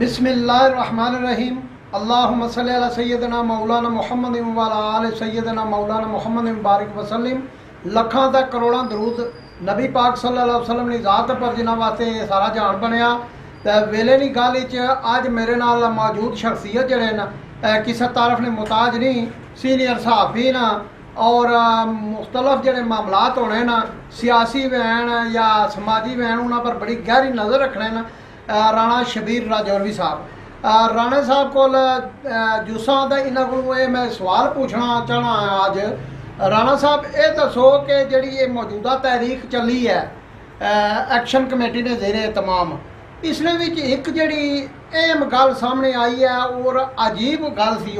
बिस्मिल्लाहिर्रहमानिर्रहीम अल्लाहुम्मा सल्लि अला सय्यदना मौलाना मुहम्मद व अला आलि सय्यदना मौलाना मुहम्मद मुबारक वसल्लम। लखां तक करोड़ां दरूद नबी पाक सल्लल्लाहु अलैहि वसल्लम दी ज़ात पर जिन्हां वास्ते सारा जहान बनया। ते वेले दी गल विच अज मेरे नाल मौजूद शख्सियत जिहड़े न किसी तारफ ने मुताज नहीं, सीनियर सहाफ़ी न और मुख्तलिफ जिहड़े मामलात होने न, सियासी वैन या समाजी वैन, उन्हां पर बड़ी गहरी नज़र रखने न। राणा शबीर राजौरवी साहब, राणा साहब कोल जुस्सा ते इन्हां कोलों मैं सवाल पूछना चाहना अज। राणा साहब ये दसो कि जिहड़ी ये मौजूदा तहरीक चली है एक्शन कमेटी ने जेरे तमाम, इसने विच एक जिहड़ी अहम गल सामने आई है और अजीब गल सी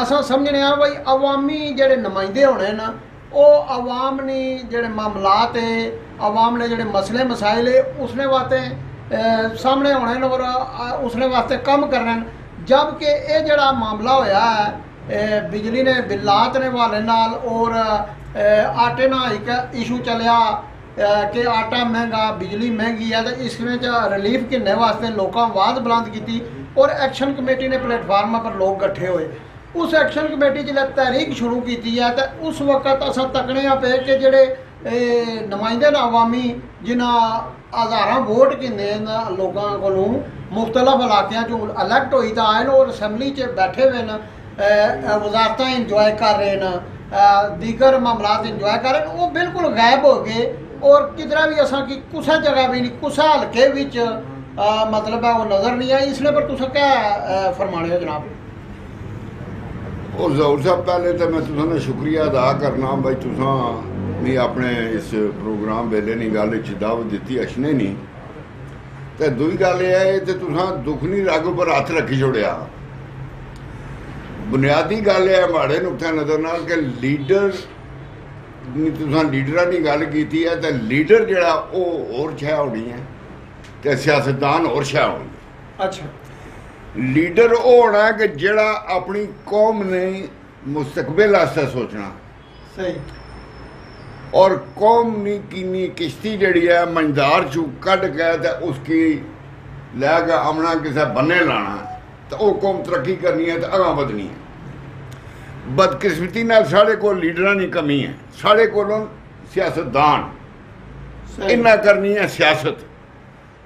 असां समझने आ बई अवामी जिहड़े नुमाइंदे होने न वो अवाम ने जिहड़े मामलात है, अवाम ने जिहड़े मसले मसाइल है उसने वास्ते सामने होने न और उसने वास्ते कम करने। जबकि ये जड़ा मामला होया है बिजली ने बिलात ने वाले नाल और आटे ना एक इशू चलिया कि आटा महंगा बिजली महंगी है, तो इसमें रिलीफ किन्ने वास्ते लोगों आवाज़ बुलंद की और एक्शन कमेटी ने प्लेटफार्म पर लोग इकट्ठे हुए। उस एक्शन कमेटी जिल्लै तहरीक शुरू की है तो उस वक्त असां तकने पे कि जेड़े नुमाइंदे न अवामी जिन्हां हज़ारां वोट किन्ने लोगों को मुख्तलिफ इलाकों चो अलैक्ट होई तो आए और असैम्बली च बैठे हुए न, वजारत इंजॉय कर रहे हैं, दीगर मामलात इंजॉय कर रहे हैं, वो बिल्कुल गायब हो गए और किधरा भी असा की कुछ जगह भी नहीं, कुछ हल्के विच मतलब है वो नज़र नहीं आई। इसलिए पर तुस क्या फरमाने हो जनाब? और जरूर साहब पहले तो मैं तुसें शुक्रिया अदा करना भाई तुसां भी अपने इस प्रोग्राम वेले नहीं गल दावत दी अछने नहीं। तो दूई गल यह है कि तुसां दुखनी रग पर हथ रखी छोड़िया। बुनियादी गल है माड़े नुक्ते नज़र नाल कि लीडर तुसां लीडरां दी गल कीती है तो लीडर जिहड़ा वो होर शै होनी है तो सियासतदान होर शै होनी है। अच्छा, लीडर वो होना है कि जिहड़ा अपनी कौम ने मुस्तकबिल आस्ते सोचना सही और कौम की किश्ती जड़ी है मंझदार चू कढ़ के तो उसकी लैके आमना किसी बन्ने लाना तो वो कौम तरक्की करनी है तो अगां बधनी है। बदकिस्मती नाल साढ़े को लीडरां की कमी है, साढ़े कोलों सियासतदान इन्ना करनी है सियासत,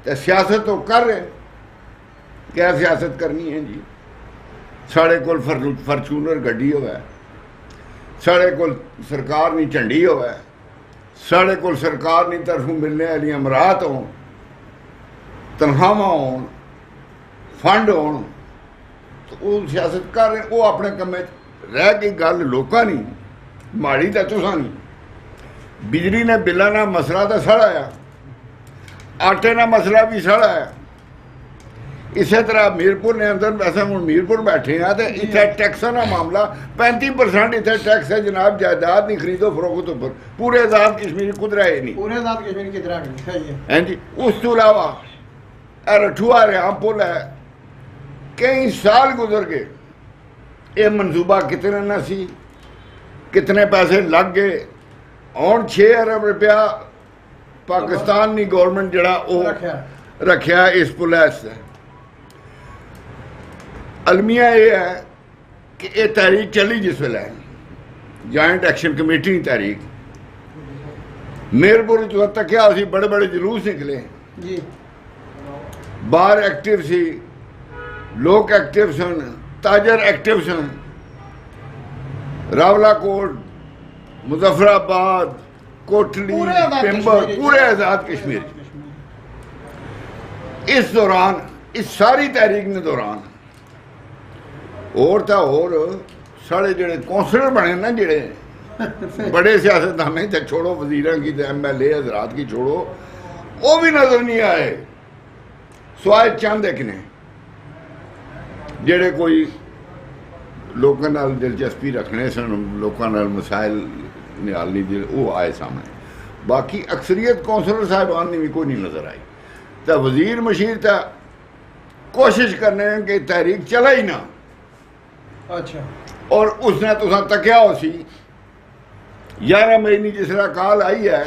तो सियासत तो कर रहे। क्या सियासत करनी है जी? साढ़े कोल फॉर्चूनर गड्डी होवे, साढ़े कोल सरकार नी झंडी होवे, साढ़े कोल सरकार नी तरफों मिलने वाली अमरात होन, तनख्वाहां होन, फंड होन, तो वो सियासत कर रहे। वो अपने कम्मे रह गई गल लोकां नी माड़ी तो तुसां नी। बिजली ने बिल्लां दा मसला तो सड़ा आया, आटे का मसला भी सड़ा आया। इस तरह मीरपुर ने अंदर वैसे हम मीरपुर बैठे हैं तो इतने टैक्सा का मामला 35% इतने टैक्स है जनाब, जायदाद नहीं खरीदो फरोख्त उपर, पूरे आज़ाद कश्मीर कुदरा है नहीं, पूरे आज़ाद कश्मीर किधर है हैं जी। उस तो अलावा रठुआ रेहाम पुल है, कई साल गुजर गए, ये मनसूबा कितने न सी, कितने पैसे लग गए। और 6 अरब रुपया पाकिस्तान की गौरमेंट जड़ा रखा इस पुल आस्ते। अलमिया यह है कि यह तहरीक चली जिस वेले जॉइंट एक्शन कमेटी की तहरीक मेरपुर जो तकिया उसी बड़े बड़े जुलूस निकले जी, बार एक्टिव सी, लोग एक्टिव सन, ताजर एक्टिव सन, रावलाकोट, मुजफ्फराबाद, कोटली, पिंबर, पूरे आज़ाद कश्मीर। इस दौरान इस सारी तहरीक ने दौरान और तो और साढ़े जोड़े कौंसलर बने ना जोड़े बड़े सियासतदान तो छोड़ो, वजीर की तो MLA हजरात की छोड़ो, वो भी नजर नहीं आए स्वाय चंद एक ने जेड़े कोई लोगों नाल दिलचस्पी रखने सन, लोगों नाल मसाइल निहालनी दे वो आए सामने। बाकी अक्सरियत कौंसलर साहिबान ने भी कोई नहीं नजर आई। तो वजीर मशीर तो कोशिश करने कि तहरीक चला ही ना। अच्छा, और उसने तुसा तकिया हो सी 11 मई की जिस कॉल आई है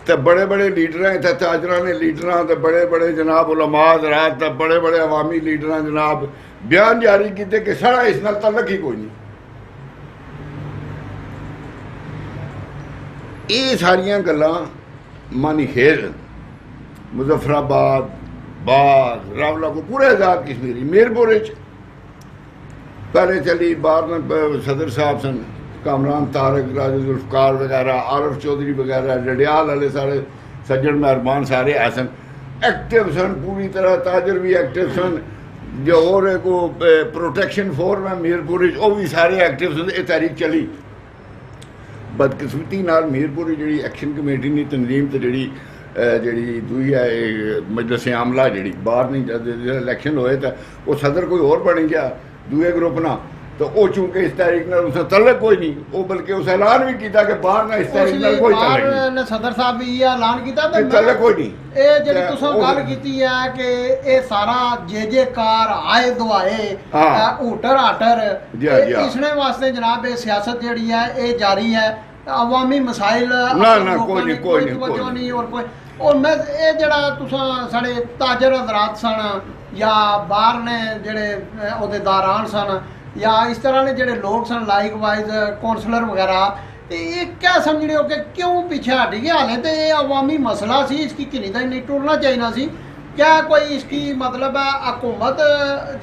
तो बड़े बड़े लीडर इतने ताजर ने लीडर तो बड़े बड़े जनाब उलमा हज़रात तो बड़े बड़े अवामी लीडर जनाब बयान जारी किए कि साढ़ा इस नाल तलक ही कोई नहीं। ये सारिया गल्लां मानी खेल मुजफ्फराबाद बाग रावला को पूरे आज़ाद कश्मीरी मीरपुर पहले चली बाहर सदर साहब सन कामरान तारक राजा जुल्फकार वगैरह आरफ चौधरी वगैरह डडियाल वाले सारे सज्जन मेहरबान सारे ऐसन एक्टिव सन पूरी तरह ताजर भी एक्टिव सन जो और को प्रोटेक्शन फोर्स में मीरपुर वो भी सारे एक्टिव सन। ये तहरीक चली बदकिस्मती नाल मीरपुर जी एक्शन कमेटी की तनजीम तो जी जी दूई है मजलिस आमला जी बाहर नहीं इलैक्शन होए तो वो सदर कोई और बन गया दूए ग्रुप ना तो वो चूंकि इस तारीख में उसने तलक कोई नहीं वो बल्कि उस ऐलान भी किया कि बाहर ना इस तारीख में कोई तलक नहीं सदर साहब भी ये ऐलान किया कि तलक कोई नहीं। ਇਹ ਜਿਹੜੀ ਤੁਸੀਂ ਗੱਲ ਕੀਤੀ ਹੈ ਕਿ ਇਹ ਸਾਰਾ ਜੇ ਕਾਰ ਆਏ ਦੁਆਏ ਹੂਟਰ ਹਾਟਰ ਇਸਨੇ ਵਾਸਤੇ ਜਨਾਬ ਇਹ ਸਿਆਸਤ ਜਿਹੜੀ ਹੈ ਇਹ ਜਾਰੀ ਹੈ ਅਵਾਮੀ ਮਸਾਇਲ ਨਾ ਕੋਈ ਨਹੀਂ ਔਰ ਕੋਈ ਔਰ ਮੈਂ ਇਹ ਜਿਹੜਾ ਤੁਸੀਂ ਸਾਡੇ ਤਾਜਰ ਹਜ਼ਰਾਤ ਸਨ ਜਾਂ ਬਾਹਰ ਨੇ ਜਿਹੜੇ ਅਹੁਦੇਦਾਰਾਂ ਸਨ या इस तरह ने जोड़े लोग सन लाइक वाइज कौंसलर वगैरह तो ये क्या समझ रहे हो कि क्यों पीछे हट गया हाले तो ये अवामी मसला सी इसकी किन्नी तक नहीं टुरना चाहिए सी क्या कोई इसकी मतलब है हुकूमत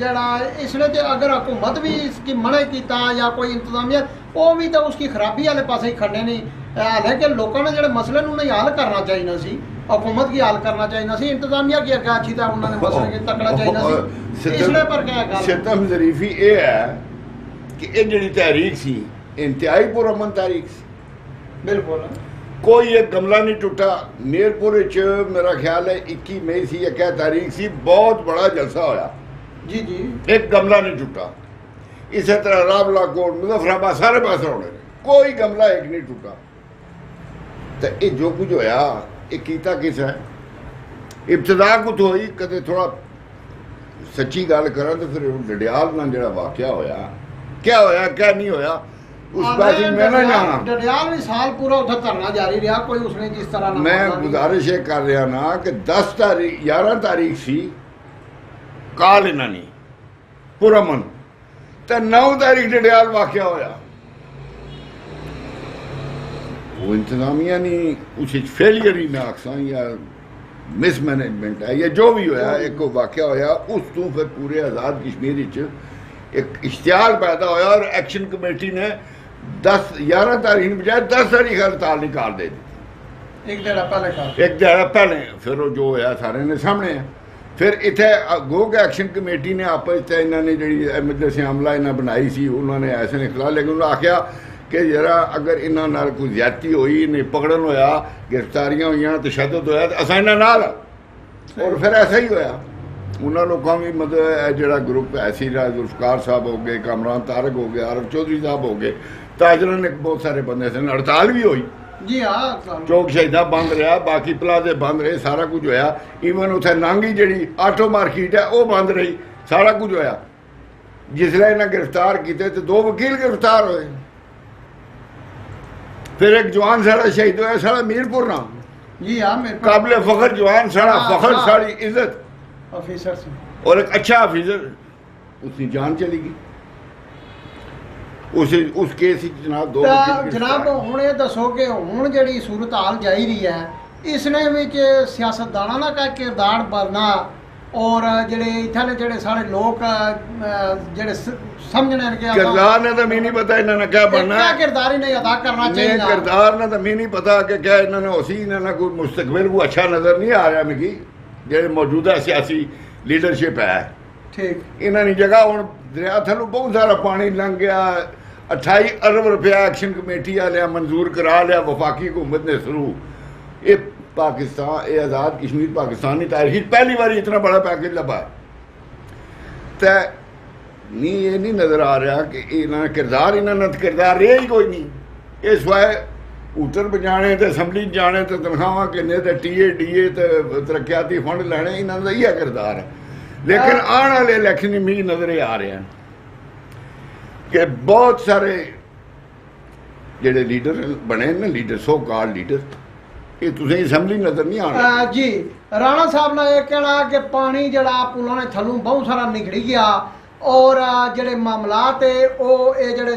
जरा इसने तो अगर हुकूमत भी इसकी मना किया या कोई इंतजामिया वो भी तो उसकी खराबी वाले पास ही खड़े नहीं हाले कि लोगों ने जोड़े मसले उन्हें हल करना चाहिए सी हुकूमत की हल करना चाहिए सी इंतजामिया की अगर अच्छी तरह उन्होंने मसले की तकड़ा चाहिए सी इसलिए पर क्या गल सितम ज़रीफ़ी ये है कि ये जी तहरीक सी इंतहाई पुरअमन तहरीक सी बिल्कुल कोई एक गमला नहीं टुटा मीरपुर मेरा ख्याल है 21 मई सी या क्या तारीख सी बहुत बड़ा जलसा होया जी जी एक गमला नहीं टुटा। इसी तरह रावला कोट मुजफ्फराबाद सारे पास होने कोई गमला एक नहीं टुटा। तो ये जो कुछ होया ये कीता किस है इब्तदा कुछ होई कदे थोड़ा सच्ची गल करा तो फिर डडियाल नाल जिहड़ा वाकया होया क्या होया क्या नहीं होया उस बात में ना जाना। डडियाल भी साल पूरा उधर धरना जारी रहा कोई उसने जिस तरह मैं गुजारिश ये कर रहा ना कि 10 तारीख 11 तारीख सी काल इन्होंने पुरअमन तो 9 तारीख डडियाल वाकया होया वो इंतजामिया नहीं उस फेलियर ही ना आखसा या मिसमैनेजमेंट है या जो भी होया एक वाकया होया उस तू फिर पूरे आज़ाद कश्मीर एक इश्तिहार पैदा होया और एक्शन कमेटी ने 11 तारीख की बजाय 10 तारीख हड़ताल निकाल दे दी एक दिहाड़ा पहले फिर वो जो होया सारे ने सामने है। फिर इतने गो के एक्शन कमेटी ने आपस इन्होंने जी मजलिस आमला इन्हें बनाई सी उन्होंने ऐसे ने खिलाफ लेकिन उन्होंने आख्या कि जरा अगर इन्होंने कोई ज्यादती हुई इन्हें पकड़न होया गिरफ्तारियां हुई तशद्दुद होया तो असां इन्हां नाल और फिर ऐसा ही होया उन्होंने लोगों भी मतलब जोड़ा ग्रुप ऐसी रहा जुल्फकार साहब हो गए कामरान तारक हो गए आरफ चौधरी साहब हो गए ताजर ने बहुत सारे बंदे सन हड़ताल भी हुई जी हाँ चौक शहीदा बंद रहा बाकी प्लाजे बंद रहे सारा कुछ होया ईवन उथे नांगी जी आटो मार्केट है वो बंद रही सारा कुछ होया जिसले इन्हें गिरफ्तार किए तो 2 वकील गिरफ्तार होए फिर एक जवान साड़ा शहीद होया साड़ा मीरपुर ना जी हाँ काबिल फखर जवान साड़ा फखर साड़ी इज्जत ऑफिसर से और एक अच्छा ऑफिसर उसकी जान चली गई उस केस जनाब 2 जनाब हुण ये दसो कि हुण जिहड़ी सूरत हाल जाई रही है इसने विच सियासतदाना ना का किरदार बनना और जिहड़े इत्थे जिहड़े सारे लोग जिहड़े समझने के किरदार ने तो मैं नहीं पता इन्होंने क्या बनना क्या किरदार ही नहीं अदा करना चाहिए किरदार ने तो मैं नहीं पता कि क्या इन्होंने उसी इन्होंने कोई मुस्तकबिल को अच्छा नज़र नहीं आ रहा मिगी जो मौजूदा सियासी लीडरशिप है ठीक इन्होंने जगह हूँ दरिया थलू बहुत सारा पानी लंघ गया 28 अरब रुपया एक्शन कमेटी वाले मंजूर करा लिया वफाकी हुकूमत ने शुरू ये पाकिस्तान ये आज़ाद कश्मीर पाकिस्तान की तारीख पहली बार इतना बड़ा पैकेज लभा तो नहीं ये नहीं नज़र आ रहा कि इन्होंने किरदार रहा ही कोई नहीं ये सिवाय ऊटर बजाने तो असैम्बली जाने तो तनख्वाह किन्ने तो टीए डीए तो तरक्याती फंड लैने इन्होंने इयै किरदार है। लेकिन आने वाले इलैक्शन मिगी नज़र आ रहे हैं कि बहुत सारे जेडे लीडर बने ना लीडर सो कॉल्ड लीडर ਇਹ ਤੁਸੀਂ ਅਸੈਂਬਲੀ ਨਜ਼ਰ ਨਹੀਂ ਆਉਣਾ। ਜੀ ਰਾਣਾ ਸਾਹਿਬ ਨੇ ਇਹ ਕਹਿਣਾ ਕਿ ਪਾਣੀ ਜਿਹੜਾ ਪੁਲਾਂ ਨੇ ਥੱਲੋਂ ਬਹੁਤ ਸਾਰਾ ਨਿਕੜੀ ਗਿਆ ਔਰ ਜਿਹੜੇ ਮਾਮਲਾਤ ਹੈ ਉਹ ਇਹ ਜਿਹੜੇ